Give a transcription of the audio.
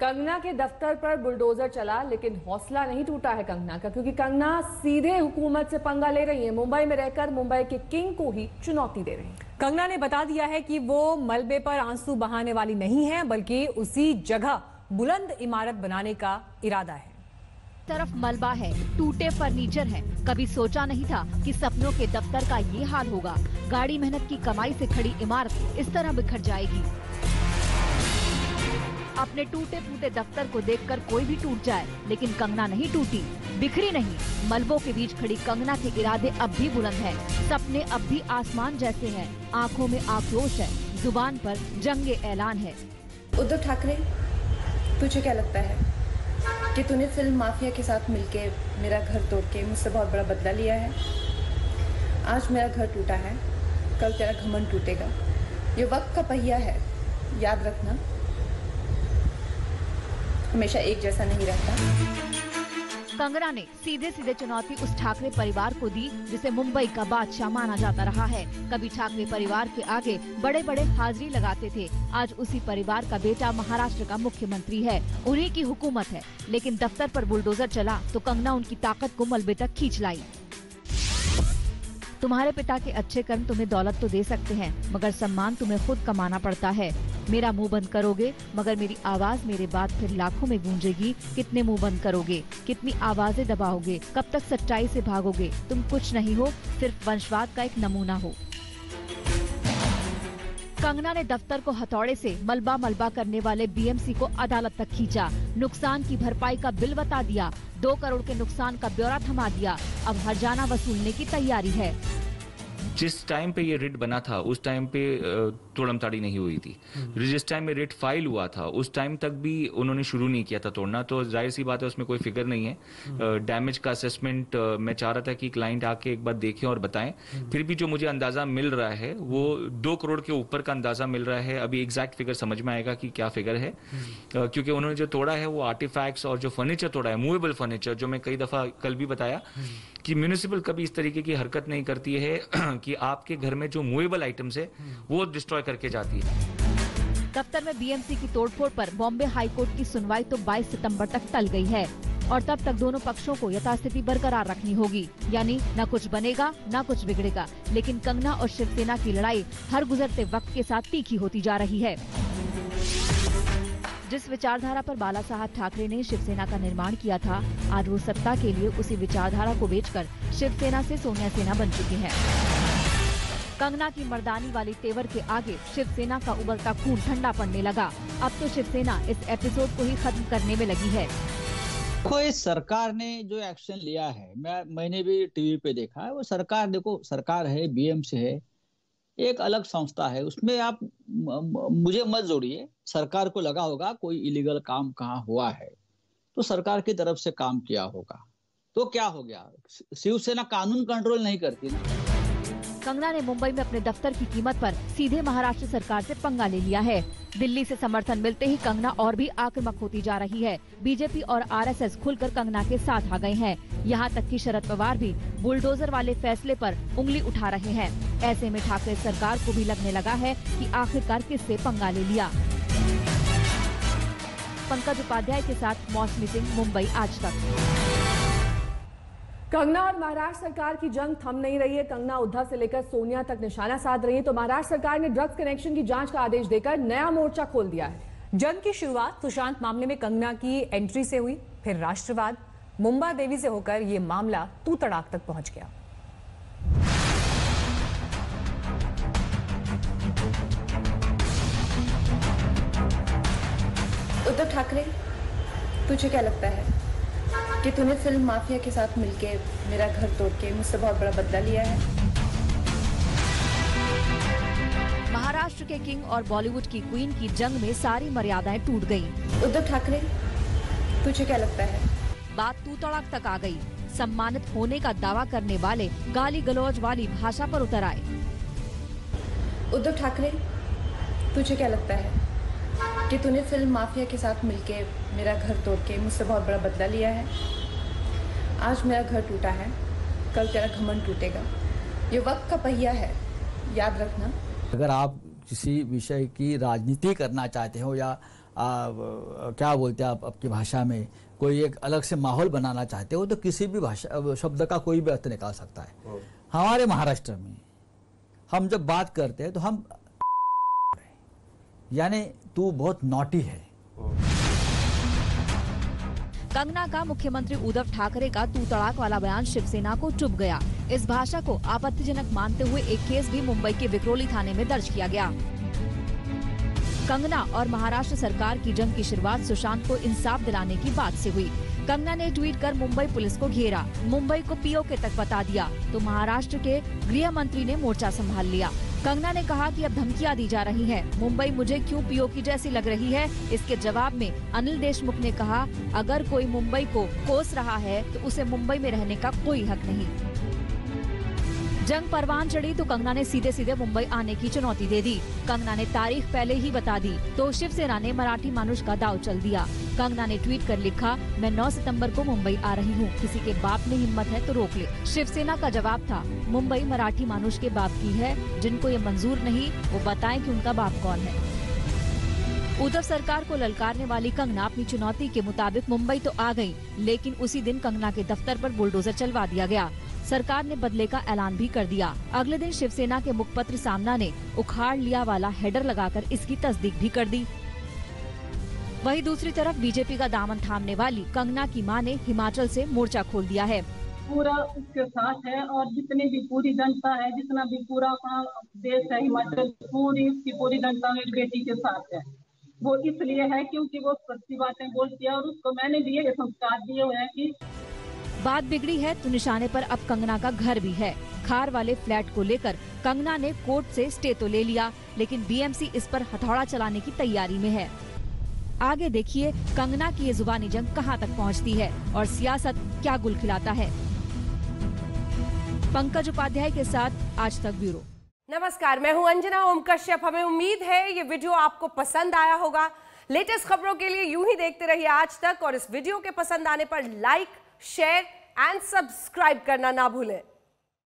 कंगना के दफ्तर पर बुलडोजर चला, लेकिन हौसला नहीं टूटा है कंगना का, क्योंकि कंगना सीधे हुकूमत से पंगा ले रही है। मुंबई में रहकर मुंबई के किंग को ही चुनौती दे रही है। कंगना ने बता दिया है कि वो मलबे पर आंसू बहाने वाली नहीं है, बल्कि उसी जगह बुलंद इमारत बनाने का इरादा है। तरफ मलबा है, टूटे फर्नीचर है। कभी सोचा नहीं था कि सपनों के दफ्तर का ये हाल होगा। गाड़ी मेहनत की कमाई से खड़ी इमारत इस तरह बिखर जाएगी। अपने टूटे फूटे दफ्तर को देखकर कोई भी टूट जाए, लेकिन कंगना नहीं टूटी, बिखरी नहीं। मलबों के बीच खड़ी कंगना के इरादे अब भी बुलंद हैं, सपने अब भी आसमान जैसे हैं, आंखों में आक्रोश है, जुबान पर जंगे ऐलान है। उद्धव ठाकरे, तुझे क्या लगता है कि तूने फिल्म माफिया के साथ मिलके मेरा घर तोड़ के मुझसे बहुत बड़ा बदला लिया है? आज मेरा घर टूटा है, कल तेरा घमंड टूटेगा। ये वक्त का पहिया है, याद रखना, हमेशा एक जैसा नहीं रहता। कंगना ने सीधे सीधे चुनौती उस ठाकरे परिवार को दी जिसे मुंबई का बादशाह माना जाता रहा है। कभी ठाकरे परिवार के आगे बड़े बड़े हाजिरी लगाते थे, आज उसी परिवार का बेटा महाराष्ट्र का मुख्यमंत्री है, उन्हीं की हुकूमत है। लेकिन दफ्तर पर बुलडोजर चला तो कंगना उनकी ताकत को मलबे तक खींच लाई। तुम्हारे पिता के अच्छे कर्म तुम्हें दौलत तो दे सकते हैं, मगर सम्मान तुम्हें खुद कमाना पड़ता है। मेरा मुंह बंद करोगे, मगर मेरी आवाज मेरे बाद फिर लाखों में गूंजेगी। कितने मुंह बंद करोगे, कितनी आवाजें दबाओगे, कब तक सच्चाई से भागोगे? तुम कुछ नहीं हो, सिर्फ वंशवाद का एक नमूना हो। कंगना ने दफ्तर को हथौड़े से मलबा करने वाले बीएमसी को अदालत तक खींचा, नुकसान की भरपाई का बिल बता दिया, 2 करोड़ के नुकसान का ब्यौरा थमा दिया। अब हर्जाना वसूलने की तैयारी है। जिस टाइम पे ये रिट बना था उस टाइम पे तोड़मताड़ी नहीं हुई थी। जिस टाइम में रिट फाइल हुआ था उस टाइम तक भी उन्होंने शुरू नहीं किया था तोड़ना, तो जाहिर सी बात है उसमें कोई फिगर नहीं है। डैमेज का असेसमेंट मैं चाह रहा था कि क्लाइंट आके एक बार देखें और बताएं। फिर भी जो मुझे अंदाजा मिल रहा है वो 2 करोड़ के ऊपर का अंदाजा मिल रहा है। अभी एग्जैक्ट फिगर समझ में आएगा कि क्या फिगर है, क्योंकि उन्होंने जो तोड़ा है वो आर्टिफैक्ट्स और जो फर्नीचर तोड़ा है, मूवेबल फर्नीचर, जो मैं कई दफा कल भी बताया कि म्यूनिसिपल कभी इस तरीके की हरकत नहीं करती है कि आपके घर में जो मूवेबल आइटम्स है वो डिस्ट्रॉय करके जाती है। दफ्तर में बीएमसी की तोड़फोड़ पर बॉम्बे हाईकोर्ट की सुनवाई तो 22 सितंबर तक टल गई है और तब तक दोनों पक्षों को यथास्थिति बरकरार रखनी होगी, यानी न कुछ बनेगा न कुछ बिगड़ेगा। लेकिन कंगना और शिवसेना की लड़ाई हर गुजरते वक्त के साथ तीखी होती जा रही है। जिस विचारधारा पर बाला साहब ठाकरे ने शिवसेना का निर्माण किया था, आज वो सत्ता के लिए उसी विचारधारा को बेचकर शिवसेना से सोनिया सेना बन चुकी हैं। कंगना की मर्दानी वाली तेवर के आगे शिवसेना का उबलता खून ठंडा पड़ने लगा। अब तो शिवसेना इस एपिसोड को ही खत्म करने में लगी है। कोई सरकार ने जो एक्शन लिया है, मैंने भी टीवी पे देखा है, वो सरकार, देखो सरकार है, बीएमसी है, एक अलग संस्था है, उसमें आप मुझे मत जोड़िए। सरकार को लगा होगा कोई इलीगल काम कहाँ हुआ है तो सरकार की तरफ से काम किया होगा, तो क्या हो गया? शिवसेना कानून कंट्रोल नहीं करती ना। कंगना ने मुंबई में अपने दफ्तर की कीमत पर सीधे महाराष्ट्र सरकार से पंगा ले लिया है। दिल्ली से समर्थन मिलते ही कंगना और भी आक्रामक होती जा रही है। बीजेपी और आरएसएस खुलकर कंगना के साथ आ गए हैं। यहाँ तक कि शरद पवार भी बुलडोजर वाले फैसले पर उंगली उठा रहे हैं। ऐसे में ठाकरे सरकार को भी लगने लगा है कि आखिरकार किससे पंगा ले लिया। पंकज उपाध्याय के साथ मौसमी सिंह, मुंबई आज तक। कंगना और महाराष्ट्र सरकार की जंग थम नहीं रही है। कंगना उद्धव से लेकर सोनिया तक निशाना साध रही है, तो महाराष्ट्र सरकार ने ड्रग्स कनेक्शन की जांच का आदेश देकर नया मोर्चा खोल दिया है। जंग की शुरुआत सुशांत मामले में कंगना की एंट्री से हुई, फिर राष्ट्रवाद, मुंबा देवी से होकर ये मामला तू तड़ाक तक पहुंच गया। उद्धव ठाकरे, तुझे क्या लगता है कि तूने फिल्म माफिया के साथ मिलके मेरा घर तोड़ के मुझसे बहुत बड़ा बदला लिया है? महाराष्ट्र के किंग और बॉलीवुड की क्वीन की जंग में सारी मर्यादाएं टूट गईं। उद्धव ठाकरे, तुझे क्या लगता है? बात तू तड़ाक तक आ गई। सम्मानित होने का दावा करने वाले गाली गलौज वाली भाषा पर उतर आए। उद्धव ठाकरे, तुझे क्या लगता है कि तूने फिल्म माफिया के साथ मिलके मेरा घर तोड़ के मुझसे बहुत बड़ा बदला लिया है? आज मेरा घर टूटा है, कल तेरा घमंड टूटेगा। ये वक्त का पहिया है, याद रखना। अगर आप किसी विषय की राजनीति करना चाहते हो या क्या बोलते हैं आप आपकी भाषा में, कोई एक अलग से माहौल बनाना चाहते हो तो किसी भी भाषा शब्द का कोई भी अर्थ निकाल सकता है। हमारे महाराष्ट्र में हम जब बात करते हैं तो हम यानी तू बहुत नॉटी है। कंगना का मुख्यमंत्री उद्धव ठाकरे का तू तड़ाक वाला बयान शिवसेना को चुभ गया। इस भाषा को आपत्तिजनक मानते हुए एक केस भी मुंबई के विक्रोली थाने में दर्ज किया गया। कंगना और महाराष्ट्र सरकार की जंग की शुरुआत सुशांत को इंसाफ दिलाने की बात से हुई। कंगना ने ट्वीट कर मुंबई पुलिस को घेरा, मुंबई को पीओके तक बता दिया तो महाराष्ट्र के गृह मंत्री ने मोर्चा संभाल लिया। कंगना ने कहा कि अब धमकियां दी जा रही हैं, मुंबई मुझे क्यों पीओके जैसी लग रही है। इसके जवाब में अनिल देशमुख ने कहा, अगर कोई मुंबई को कोस रहा है तो उसे मुंबई में रहने का कोई हक नहीं। जंग परवान चढ़ी तो कंगना ने सीधे सीधे मुंबई आने की चुनौती दे दी। कंगना ने तारीख पहले ही बता दी तो शिवसेना ने मराठी मानुष का दाव चल दिया। कंगना ने ट्वीट कर लिखा, मैं 9 सितंबर को मुंबई आ रही हूँ, किसी के बाप में हिम्मत है तो रोक ले। शिवसेना का जवाब था, मुंबई मराठी मानुष के बाप की है, जिनको ये मंजूर नहीं वो बताएं कि उनका बाप कौन है। उद्धव सरकार को ललकारने वाली कंगना अपनी चुनौती के मुताबिक मुंबई तो आ गई, लेकिन उसी दिन कंगना के दफ्तर पर बुलडोजर चलवा दिया गया। सरकार ने बदले का ऐलान भी कर दिया। अगले दिन शिवसेना के मुखपत्र सामना ने उखाड़ लिया वाला हेडर लगाकर इसकी तस्दीक भी कर दी। वहीं दूसरी तरफ बीजेपी का दामन थामने वाली कंगना की मां ने हिमाचल से मोर्चा खोल दिया है। पूरा उसके साथ है और जितनी भी पूरी जनता है, जितना भी पूरा अपना देश है हिमाचल, पूरी उसकी पूरी जनता मेरी बेटी के साथ है। वो इसलिए है क्योंकि वो सच्ची बातें बोलती है और उसको मैंने भी ये संस्कार दिए हुए हैं कि बात बिगड़ी है तो निशाने पर अब कंगना का घर भी है। खार वाले फ्लैट को लेकर कंगना ने कोर्ट से स्टे तो ले लिया, लेकिन बीएमसी इस पर हथौड़ा चलाने की तैयारी में है। आगे देखिए कंगना की ये जुबानी जंग कहां तक पहुंचती है और सियासत क्या गुल खिलाता है। पंकज उपाध्याय के साथ आज तक ब्यूरो। नमस्कार, मैं हूं अंजना ओम कश्यप। हमें उम्मीद है ये वीडियो आपको पसंद आया होगा। लेटेस्ट खबरों के लिए यूं ही देखते रहिए आज तक और इस वीडियो के पसंद आने पर लाइक, शेयर एंड सब्सक्राइब करना ना भूलें।